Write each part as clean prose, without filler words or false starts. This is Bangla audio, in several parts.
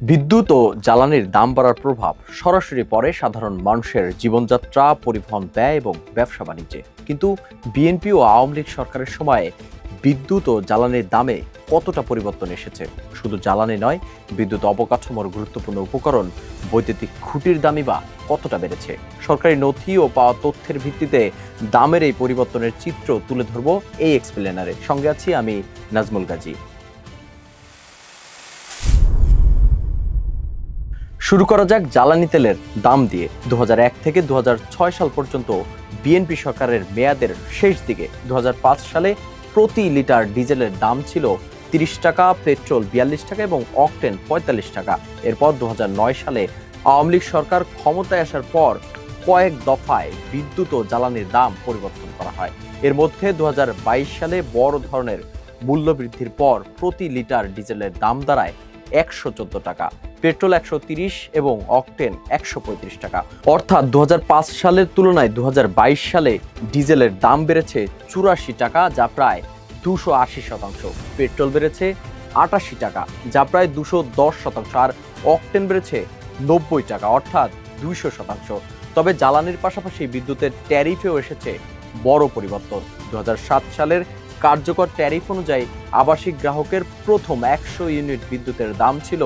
বিদ্যুৎ ও জ্বালানির দাম বাড়ার প্রভাব সরাসরি পড়ে সাধারণ মানুষের জীবনযাত্রা, পরিবহন ব্যয় এবং ব্যবসা বাণিজ্যে। কিন্তু বিএনপি ও আওয়ামী লীগ সরকারের সময়ে বিদ্যুৎ ও জ্বালানির দামে কতটা পরিবর্তন এসেছে? শুধু জ্বালানি নয়, বিদ্যুৎ অবকাঠামোর গুরুত্বপূর্ণ উপকরণ বৈদ্যুতিক খুঁটির দামই বা কতটা বেড়েছে? সরকারি নথি ও পাওয়া তথ্যের ভিত্তিতে দামের এই পরিবর্তনের চিত্র তুলে ধরব এই এক্সপ্লেনারে। সঙ্গে আছি আমি, নাজমুল গাজী। শুরু করা যাক জ্বালানি তেলের দাম দিয়ে। 2001 থেকে 2006 সাল পর্যন্ত বিএনপি সরকারের মেয়াদের শেষ দিকে 2005 সালে প্রতি লিটার ডিজেলের দাম ছিল 30 টাকা, পেট্রোল 42 টাকা এবং অকটেন 45 টাকা। এরপর 2009 সালে আওয়ামী লীগ সরকার ক্ষমতায় আসার পর কয়েক দফায় বিদ্যুৎ ও জ্বালানির দাম পরিবর্তন করা হয়। এর মধ্যে 2022 সালে বড় ধরনের মূল্য বৃদ্ধির পর প্রতি লিটার ডিজেলের দাম দাঁড়ায় 114 টাকা, পেট্রোল 130 এবং অকটেন 135 টাকা। অর্থাৎ 2005 সালের তুলনায় 2022 সালে ডিজেলের দাম বেড়েছে 84 টাকা, যা প্রায় 280%। পেট্রোল বেড়েছে 88 টাকা, যা প্রায় 210%, আর অকটেন বেড়েছে 90 টাকা, অর্থাৎ 200%। তবে জ্বালানির পাশাপাশি বিদ্যুতের ট্যারিফেও এসেছে বড় পরিবর্তন। 2007 সালের কার্যকর ট্যারিফ অনুযায়ী আবাসিক গ্রাহকের প্রথম 100 ইউনিট বিদ্যুতের দাম ছিল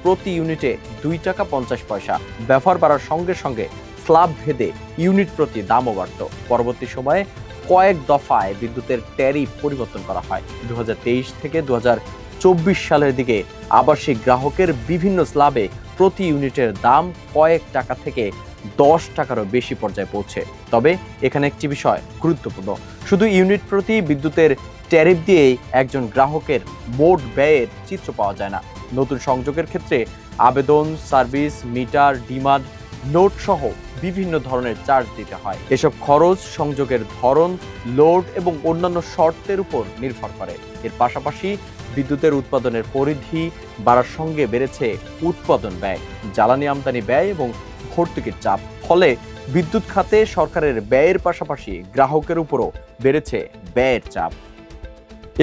প্রতি ইউনিটে 2 টাকা 50 পয়সা। ব্যবহার বাড়ার সঙ্গে সঙ্গে স্ল্যাব ভেদে ইউনিট প্রতি দামও বাড়ত। পরবর্তী সময়ে কয়েক দফায় বিদ্যুতের ট্যারিফ পরিবর্তন করা হয়। 2023 থেকে 2024 সালের দিকে আবাসিক গ্রাহকের বিভিন্ন স্ল্যাবে প্রতি ইউনিটের দাম কয়েক টাকা থেকে 10 টাকারও বেশি পর্যায়ে পৌঁছে। তবে এখানে একটি বিষয় গুরুত্বপূর্ণ, শুধু ইউনিট প্রতি বিদ্যুতের ট্যারিফ দিয়েই একজন গ্রাহকের মোট ব্যয়ের চিত্র পাওয়া যায় না। নতুন সংযোগের ক্ষেত্রে আবেদন, সার্ভিস, মিটার, ডিমান্ড নোট সহ বিভিন্ন ধরনের চার্জ দিতে হয়। এসব খরচ সংযোগের ধরন, লোড এবং অন্যান্য শর্তের উপর নির্ভর করে। এর পাশাপাশি বিদ্যুতের উৎপাদনের পরিধি বাড়ার সঙ্গে বেড়েছে উৎপাদন ব্যয়, জ্বালানি আমদানি ব্যয় এবং ভর্তুকির চাপ। ফলে বিদ্যুৎ খাতে সরকারের ব্যয়ের পাশাপাশি গ্রাহকের উপরও বেড়েছে ব্যয়ের চাপ।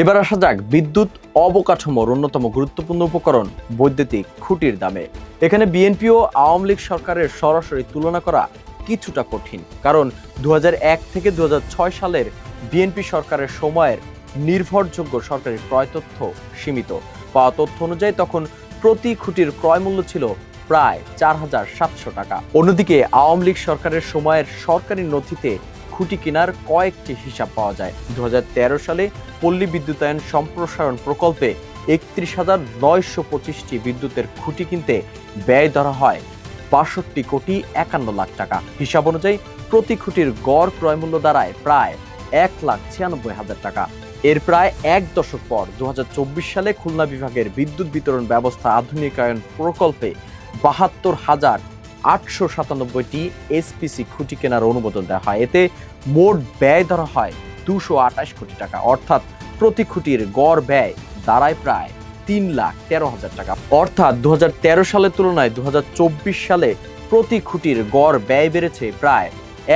এবার আসা যাক বিদ্যুৎ অবকাঠামোর অন্যতম গুরুত্বপূর্ণ উপকরণ বৈদ্যুতিক খুঁটির দামে। এখানে বিএনপি ও আওয়ামী লীগ সরকারের সরাসরি তুলনা করা কিছুটা কঠিন, কারণ 2001 থেকে 2006 সালের বিএনপি সরকারের সময়ের নির্ভরযোগ্য সরকারি ক্রয় তথ্য সীমিত। পাওয়া তথ্য অনুযায়ী তখন প্রতি খুঁটির ক্রয় মূল্য ছিল প্রায় 4700 টাকা। অন্যদিকে আওয়ামী লীগ সরকারের সময়ের সরকারি নথিতে খুঁটি কেনার কয়েকটি হিসাব পাওয়া যায়। 2013 সালে পল্লী বিদ্যুতায়ন সম্প্রসারণ প্রকল্পে 31,925টি বিদ্যুতের খুঁটি কিনতে ব্যয় ধরা হয় 62 কোটি 51 লাখ টাকা। হিসাব অনুযায়ী প্রতি খুঁটির গড় ক্রয় মূল্য দাঁড়ায় প্রায় 1,96,000 টাকা। এর প্রায় এক দশক পর 2024 সালে খুলনা বিভাগের বিদ্যুৎ বিতরণ ব্যবস্থা আধুনিকায়ন প্রকল্পে 72,897টি এসপিসি খুঁটি কেনার অনুমোদন দেওয়া হয়। এতে মোট ব্যয় ধরা হয় 228 কোটি টাকা, অর্থাৎ প্রতি খুঁটির গড় ব্যয় দাঁড়ায় প্রায় 3,13,000 টাকা। অর্থাৎ 2013 সালের তুলনায় 2024 সালে প্রতি খুঁটির গড় ব্যয় বেড়েছে প্রায়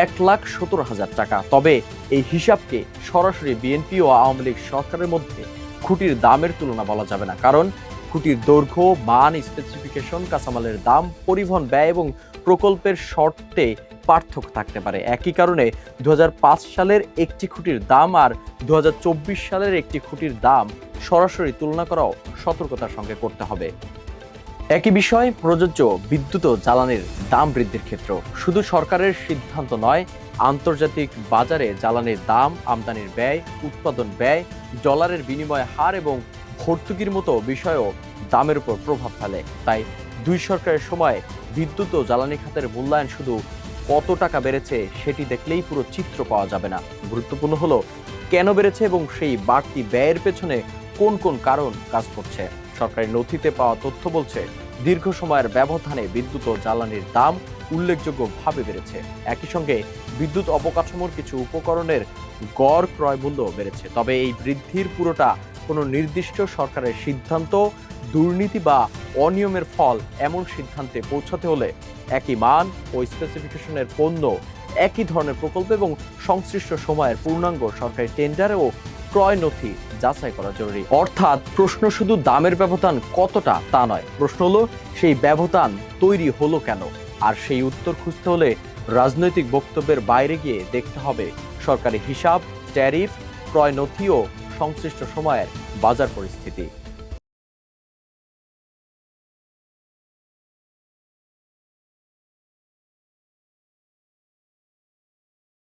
1,17,000 টাকা। তবে এই হিসাবকে সরাসরি বিএনপি ও আওয়ামী লীগ সরকারের মধ্যে খুঁটির দামের তুলনা বলা যাবে না, কারণ খুঁটির দৈর্ঘ্য, মান, স্পেসিফিকেশন, কাঁচামালের দাম, পরিবহন ব্যয় এবং প্রকল্পের শর্তে পার্থক্য থাকতে পারে। একই কারণে 2005 সালের একটি খুঁটির দাম আর 2024 সালের একটি খুঁটির দাম সরাসরি তুলনা করাও সতর্কতার সঙ্গে করতে হবে। একই বিষয় প্রযোজ্য বিদ্যুৎ ও জ্বালানির দাম বৃদ্ধির ক্ষেত্রেও। শুধু সরকারের সিদ্ধান্ত নয়, আন্তর্জাতিক বাজারে জ্বালানির দাম, আমদানির ব্যয়, উৎপাদন ব্যয়, ডলারের বিনিময় হার এবং ভর্তুকির মতো বিষয়ও দামের উপর প্রভাব ফেলে। তাই দুই সরকারের সময় বিদ্যুৎ ও জ্বালানি খাতের মূল্যায়ন শুধু কত টাকা বেড়েছে সেটি দেখলেই পুরো চিত্র পাওয়া যাবে না। গুরুত্বপূর্ণ হলো কেন বেড়েছে এবং সেই বাড়তি ব্যয়ের পেছনে কোন কোন কারণ কাজ করছে। সরকারি নথিতে পাওয়া তথ্য বলছে দীর্ঘ সময়ের ব্যবধানে বিদ্যুৎ ও জ্বালানির দাম উল্লেখযোগ্যভাবে বেড়েছে। একই সঙ্গে বিদ্যুৎ অবকাঠামোর কিছু উপকরণের গড় ক্রয় মূল্য বেড়েছে। তবে এই বৃদ্ধির পুরোটা কোনো নির্দিষ্ট সরকারের সিদ্ধান্ত, দুর্নীতি বা অনিয়মের ফল এমন সিদ্ধান্তে পৌঁছাতে হলে একই মান ও স্পেসিফিকেশনের পণ্য, একই ধরনের প্রকল্প এবং সংশ্লিষ্ট সময়ের পূর্ণাঙ্গ সরকারি টেন্ডার ও ক্রয় নথি যাচাই করা জরুরি। অর্থাৎ প্রশ্ন শুধু দামের ব্যবধান কতটা তা নয়, প্রশ্ন হলো সেই ব্যবধান তৈরি হলো কেন। আর সেই উত্তর খুঁজতে হলে রাজনৈতিক বক্তব্যের বাইরে গিয়ে দেখতে হবে সরকারি হিসাব, ট্যারিফ, ক্রয় নথি ও সংশ্লিষ্ট সময়ের বাজার পরিস্থিতি।